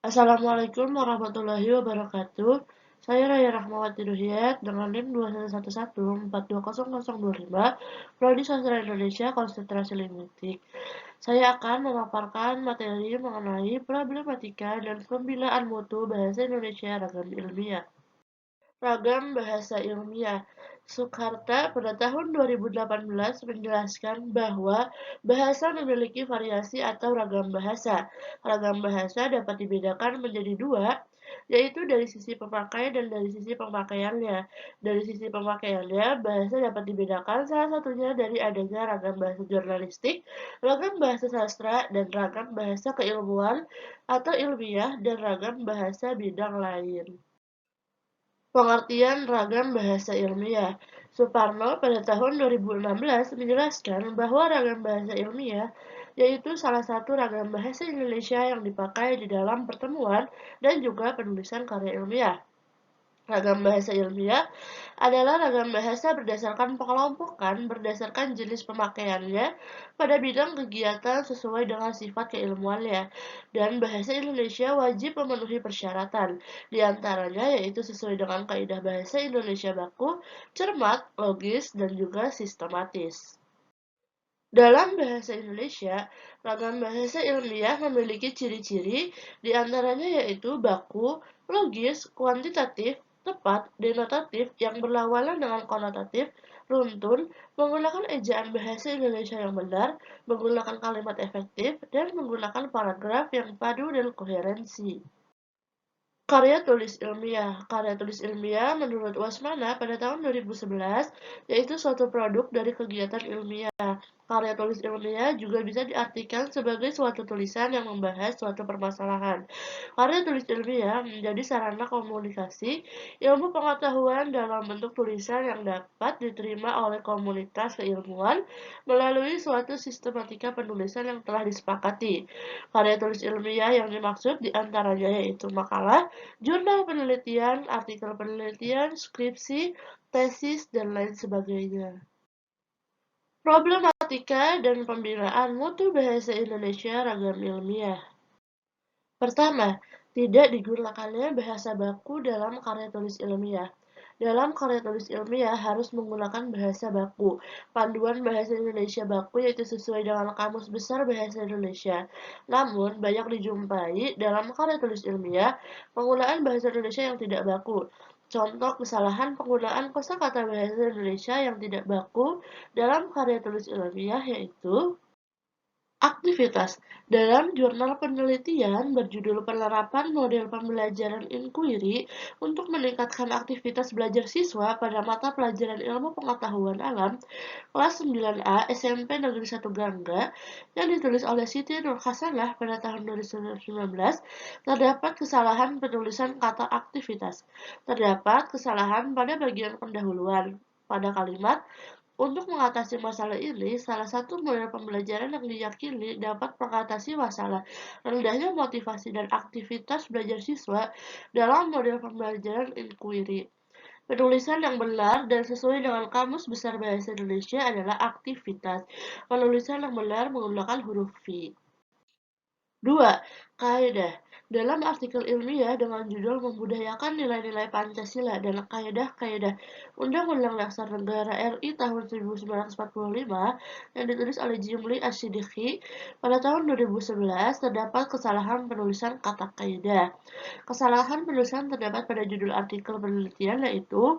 Assalamualaikum warahmatullahi wabarakatuh. Saya Raya Rahmawati Ruhyat dengan NIM 2111420025, Prodi Sastra Indonesia Konsentrasi Linguistik. Saya akan memaparkan materi mengenai problematika dan pembinaan mutu bahasa Indonesia ragam ilmiah. Ragam bahasa ilmiah. Soekarta pada tahun 2018 menjelaskan bahwa bahasa memiliki variasi atau ragam bahasa. Ragam bahasa dapat dibedakan menjadi dua, yaitu dari sisi pemakai dan dari sisi pemakaiannya. Dari sisi pemakaiannya, bahasa dapat dibedakan salah satunya dari adanya ragam bahasa jurnalistik, ragam bahasa sastra, dan ragam bahasa keilmuan atau ilmiah, dan ragam bahasa bidang lain. Pengertian ragam bahasa ilmiah. Suparno pada tahun 2016 menjelaskan bahwa ragam bahasa ilmiah yaitu salah satu ragam bahasa Indonesia yang dipakai di dalam pertemuan dan juga penulisan karya ilmiah. Ragam bahasa ilmiah adalah ragam bahasa berdasarkan pengelompokan berdasarkan jenis pemakaiannya pada bidang kegiatan sesuai dengan sifat keilmuannya, dan bahasa Indonesia wajib memenuhi persyaratan, di antaranya yaitu sesuai dengan kaidah bahasa Indonesia baku, cermat, logis, dan juga sistematis. Dalam bahasa Indonesia, ragam bahasa ilmiah memiliki ciri-ciri, di antaranya yaitu baku, logis, kuantitatif, tepat, denotatif yang berlawanan dengan konotatif, runtun, menggunakan ejaan bahasa Indonesia yang benar, menggunakan kalimat efektif, dan menggunakan paragraf yang padu dan koherensi. Karya tulis ilmiah. Karya tulis ilmiah menurut Wasmana pada tahun 2011 yaitu suatu produk dari kegiatan ilmiah. Karya tulis ilmiah juga bisa diartikan sebagai suatu tulisan yang membahas suatu permasalahan. Karya tulis ilmiah menjadi sarana komunikasi ilmu pengetahuan dalam bentuk tulisan yang dapat diterima oleh komunitas keilmuan melalui suatu sistematika penulisan yang telah disepakati. Karya tulis ilmiah yang dimaksud diantaranya yaitu makalah, jurnal penelitian, artikel penelitian, skripsi, tesis, dan lain sebagainya. Problematika dan pembinaan mutu bahasa Indonesia ragam ilmiah. Pertama, tidak digunakannya bahasa baku dalam karya tulis ilmiah. Dalam karya tulis ilmiah harus menggunakan bahasa baku. Panduan bahasa Indonesia baku yaitu sesuai dengan Kamus Besar Bahasa Indonesia. Namun, banyak dijumpai dalam karya tulis ilmiah penggunaan bahasa Indonesia yang tidak baku. Contoh kesalahan penggunaan kosakata bahasa Indonesia yang tidak baku dalam karya tulis ilmiah yaitu aktivitas. Dalam jurnal penelitian berjudul Penerapan Model Pembelajaran Inquiry untuk meningkatkan aktivitas belajar siswa pada mata pelajaran Ilmu Pengetahuan Alam, kelas 9A SMP Negeri 1 Gangga, yang ditulis oleh Siti Nur Hasanah pada tahun 2019, terdapat kesalahan penulisan kata aktivitas. Terdapat kesalahan pada bagian pendahuluan. Pada kalimat, untuk mengatasi masalah ini, salah satu model pembelajaran yang diyakini dapat mengatasi masalah rendahnya motivasi dan aktivitas belajar siswa dalam model pembelajaran inquiry. Penulisan yang benar dan sesuai dengan Kamus Besar Bahasa Indonesia adalah aktivitas. Penulisan yang benar menggunakan huruf V. 2. Kaidah. Dalam artikel ilmiah dengan judul Membudayakan Nilai-nilai Pancasila dan Kaidah-kaidah Undang-Undang Dasar Negara RI tahun 1945 yang ditulis oleh Jimli Ash-Shidqi pada tahun 2011 terdapat kesalahan penulisan kata kaidah. Kesalahan penulisan terdapat pada judul artikel penelitian yaitu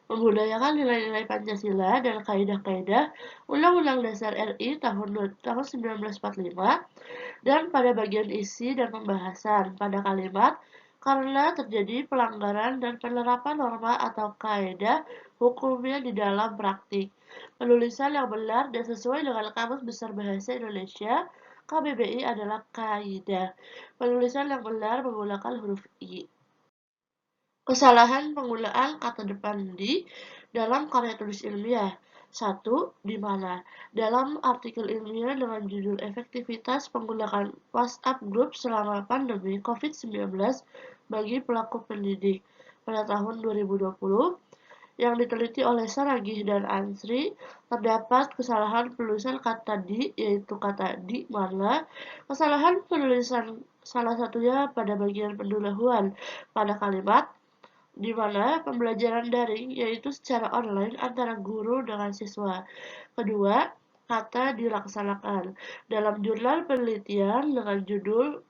membudayakan nilai-nilai Pancasila dan kaidah-kaidah Undang-Undang Dasar RI tahun 1945, dan pada bagian isi dan pembahasan pada kalimat karena terjadi pelanggaran dan penerapan norma atau kaidah hukumnya di dalam praktik. Penulisan yang benar dan sesuai dengan Kamus Besar Bahasa Indonesia KBBI adalah kaidah. Penulisan yang benar menggunakan huruf I. Kesalahan penggunaan kata depan di dalam karya tulis ilmiah. 1. Di mana? Dalam artikel ilmiah dengan judul Efektivitas Penggunaan WhatsApp Group Selama Pandemi COVID-19 bagi Pelaku Pendidik pada tahun 2020, yang diteliti oleh Saragih dan Ansri, terdapat kesalahan penulisan kata di, yaitu kata di mana. Kesalahan penulisan salah satunya pada bagian pendahuluan pada kalimat, di mana pembelajaran daring yaitu secara online antara guru dengan siswa. Kedua, kata dilaksanakan. Dalam jurnal penelitian dengan judul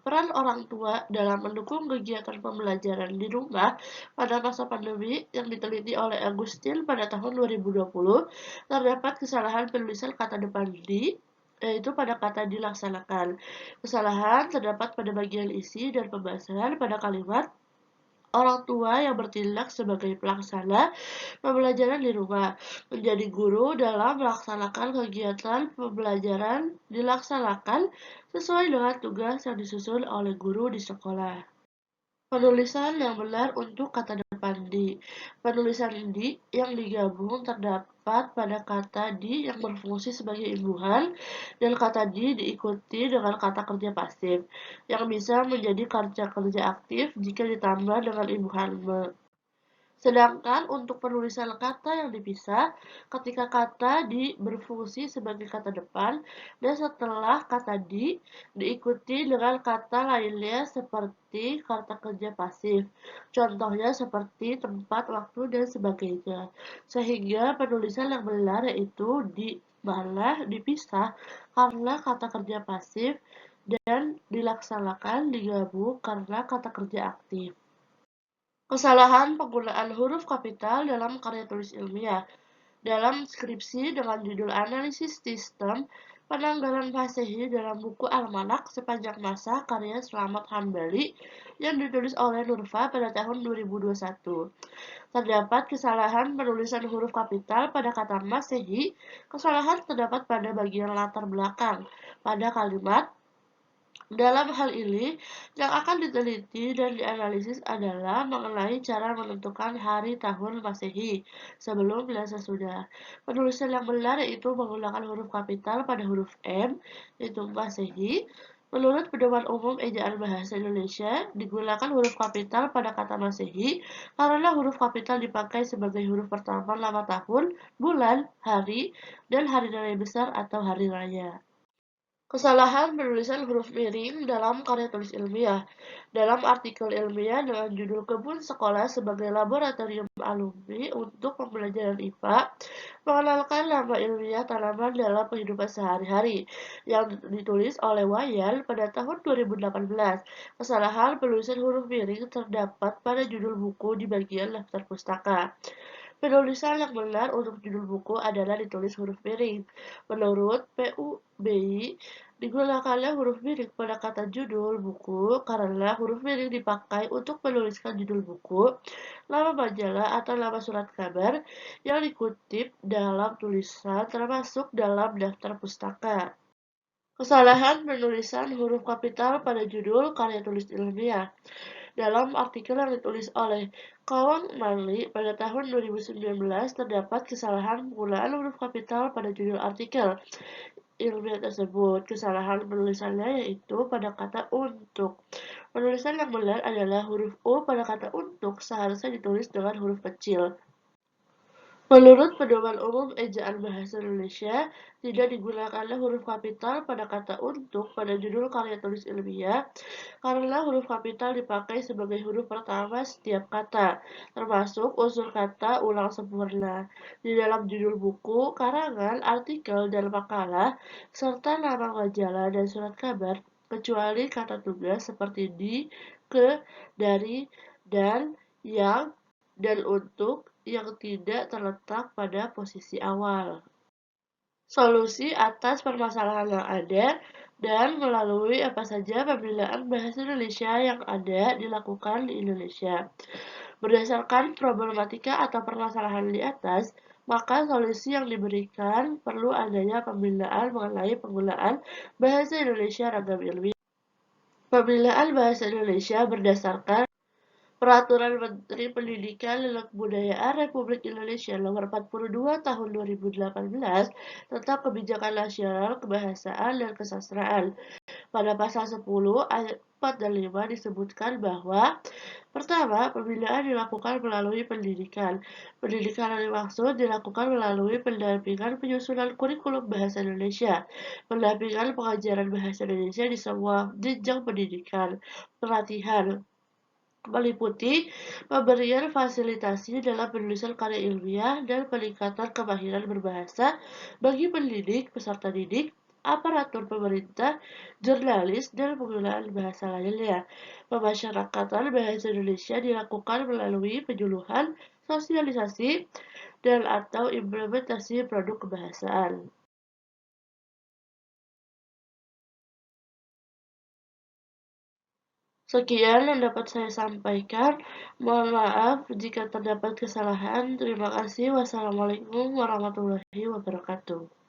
Peran Orang Tua dalam Mendukung Kegiatan Pembelajaran di Rumah pada Masa Pandemi yang diteliti oleh Agustin pada tahun 2020, terdapat kesalahan penulisan kata depan di, yaitu pada kata dilaksanakan. Kesalahan terdapat pada bagian isi dan pembahasan pada kalimat orang tua yang bertindak sebagai pelaksana pembelajaran di rumah, menjadi guru dalam melaksanakan kegiatan pembelajaran dilaksanakan sesuai dengan tugas yang disusun oleh guru di sekolah. Penulisan yang benar untuk kata depan di. Penulisan di yang digabung terdapat pada kata di yang berfungsi sebagai imbuhan dan kata di diikuti dengan kata kerja pasif yang bisa menjadi kerja aktif jika ditambah dengan imbuhan me. Sedangkan untuk penulisan kata yang dipisah, ketika kata di berfungsi sebagai kata depan dan setelah kata di diikuti dengan kata lainnya seperti kata kerja pasif. Contohnya seperti tempat, waktu, dan sebagainya. Sehingga penulisan yang benar yaitu di mana dipisah karena kata kerja pasif dan dilaksanakan digabung karena kata kerja aktif. Kesalahan penggunaan huruf kapital dalam karya tulis ilmiah. Dalam skripsi dengan judul Analisis Sistem Penanggalan Masehi dalam buku Almanak Sepanjang Masa karya Slamet Hambali yang ditulis oleh Nurfa pada tahun 2021. Terdapat kesalahan penulisan huruf kapital pada kata Masehi. Kesalahan terdapat pada bagian latar belakang pada kalimat. Dalam hal ini, yang akan diteliti dan dianalisis adalah mengenai cara menentukan hari tahun Masehi sebelum dan sesudah. Penulisan yang benar yaitu menggunakan huruf kapital pada huruf M, yaitu Masehi. Menurut Pedoman Umum Ejaan Bahasa Indonesia, digunakan huruf kapital pada kata Masehi karena huruf kapital dipakai sebagai huruf pertama nama tahun, bulan, hari, dan hari raya besar atau hari raya. Kesalahan penulisan huruf miring dalam karya tulis ilmiah. Dalam artikel ilmiah dengan judul Kebun Sekolah sebagai Laboratorium Alumni untuk Pembelajaran IPA, mengenalkan nama ilmiah tanaman dalam kehidupan sehari-hari, yang ditulis oleh Wayan pada tahun 2018. Kesalahan penulisan huruf miring terdapat pada judul buku di bagian daftar pustaka. Penulisan yang benar untuk judul buku adalah ditulis huruf miring. Menurut PUBI, digunakannya huruf miring pada kata judul buku karena huruf miring dipakai untuk menuliskan judul buku, nama majalah atau nama surat kabar yang dikutip dalam tulisan termasuk dalam daftar pustaka. Kesalahan penulisan huruf kapital pada judul karya tulis ilmiah. Dalam artikel yang ditulis oleh Kawang Manli pada tahun 2019, terdapat kesalahan penggunaan huruf kapital pada judul artikel ilmiah tersebut. Kesalahan penulisannya yaitu pada kata untuk. Penulisan yang benar adalah huruf U pada kata untuk seharusnya ditulis dengan huruf kecil. Menurut Pedoman Umum Ejaan Bahasa Indonesia, tidak digunakanlah huruf kapital pada kata untuk pada judul karya tulis ilmiah karena huruf kapital dipakai sebagai huruf pertama setiap kata, termasuk unsur kata ulang sempurna, di dalam judul buku, karangan, artikel, dan makalah, serta nama majalah dan surat kabar, kecuali kata tugas seperti di, ke, dari, dan, yang, dan untuk yang tidak terletak pada posisi awal. Solusi atas permasalahan yang ada dan melalui apa saja pembinaan bahasa Indonesia yang ada dilakukan di Indonesia. Berdasarkan problematika atau permasalahan di atas, maka solusi yang diberikan perlu adanya pembinaan mengenai penggunaan bahasa Indonesia ragam ilmiah. Pembinaan bahasa Indonesia berdasarkan Peraturan Menteri Pendidikan dan Kebudayaan Republik Indonesia Nomor 42 Tahun 2018 tentang Kebijakan Nasional Kebahasaan dan Kesastraan. Pada pasal 10 ayat 4 dan 5 disebutkan bahwa Pertama, pembinaan dilakukan melalui pendidikan. Pendidikan yang dimaksud dilakukan melalui pendampingan penyusunan kurikulum bahasa Indonesia, pendampingan pengajaran bahasa Indonesia di semua jenjang pendidikan, pelatihan, meliputi pemberian fasilitasi dalam penulisan karya ilmiah dan peningkatan kemahiran berbahasa bagi pendidik, peserta didik, aparatur pemerintah, jurnalis, dan penggunaan bahasa lainnya. Pemasyarakatan bahasa Indonesia dilakukan melalui penyuluhan, sosialisasi, dan atau implementasi produk kebahasaan. Sekian yang dapat saya sampaikan. Mohon maaf jika terdapat kesalahan. Terima kasih. Wassalamualaikum warahmatullahi wabarakatuh.